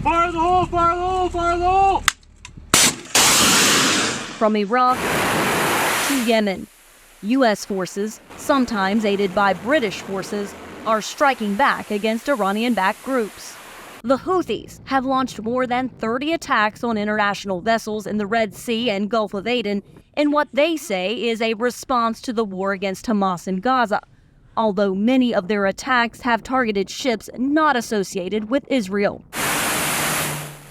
Fire the hole! Fire the hole! Fire the hole! From Iraq to Yemen, U.S. forces, sometimes aided by British forces, are striking back against Iranian-backed groups. The Houthis have launched more than 30 attacks on international vessels in the Red Sea and Gulf of Aden in what they say is a response to the war against Hamas in Gaza, although many of their attacks have targeted ships not associated with Israel.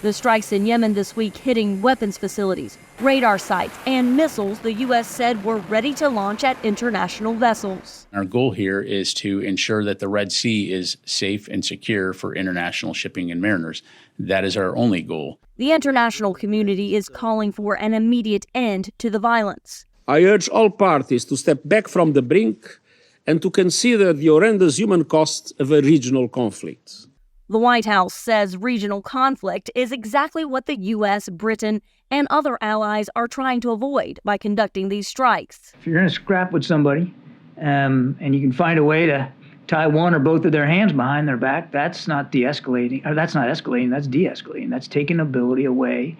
The strikes in Yemen this week hitting weapons facilities, radar sites, and missiles the U.S. said were ready to launch at international vessels. Our goal here is to ensure that the Red Sea is safe and secure for international shipping and mariners. That is our only goal. The international community is calling for an immediate end to the violence. I urge all parties to step back from the brink and to consider the horrendous human cost of a regional conflict. The White House says regional conflict is exactly what the U.S., Britain, and other allies are trying to avoid by conducting these strikes. If you're going to scrap with somebody and you can find a way to tie one or both of their hands behind their back, that's not de-escalating, or that's not escalating, that's de-escalating. That's taking ability away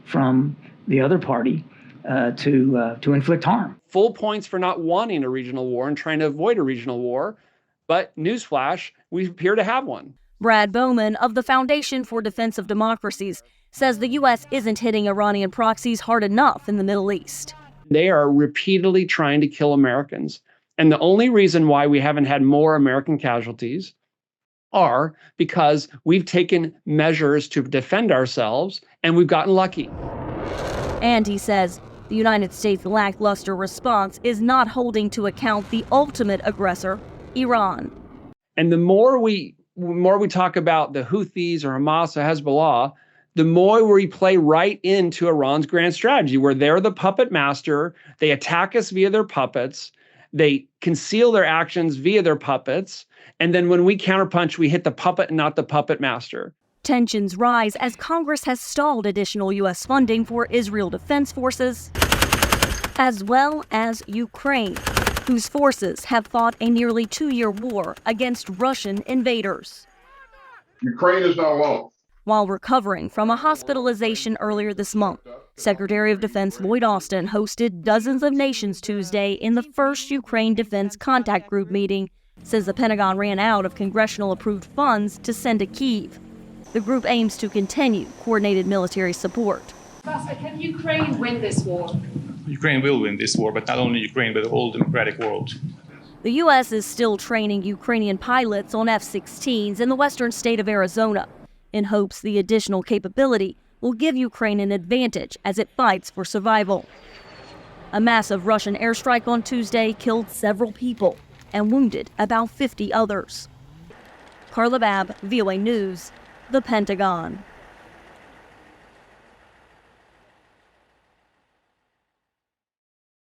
from the other party to inflict harm. Full points for not wanting a regional war and trying to avoid a regional war, but newsflash, we appear to have one. Brad Bowman of the Foundation for Defense of Democracies says the U.S. isn't hitting Iranian proxies hard enough in the Middle East. They are repeatedly trying to kill Americans. And the only reason why we haven't had more American casualties are because we've taken measures to defend ourselves and we've gotten lucky. And he says the United States' lackluster response is not holding to account the ultimate aggressor, Iran. And the more we talk about the Houthis or Hamas or Hezbollah, the more we play right into Iran's grand strategy, where they're the puppet master. They attack us via their puppets. They conceal their actions via their puppets. And then when we counterpunch, we hit the puppet and not the puppet master. Tensions rise as Congress has stalled additional U.S. funding for Israel Defense Forces, as well as Ukraine, whose forces have fought a nearly 2-year war against Russian invaders. Ukraine is not alone. While recovering from a hospitalization earlier this month, Secretary of Defense Lloyd Austin hosted dozens of nations Tuesday in the first Ukraine Defense Contact Group meeting since the Pentagon ran out of congressional-approved funds to send to Kyiv. The group aims to continue coordinated military support. Can Ukraine win this war? Ukraine will win this war, but not only Ukraine, but the whole democratic world. The U.S. is still training Ukrainian pilots on F-16s in the western state of Arizona, in hopes the additional capability will give Ukraine an advantage as it fights for survival. A massive Russian airstrike on Tuesday killed several people and wounded about 50 others. Carla Babb, VOA News, the Pentagon.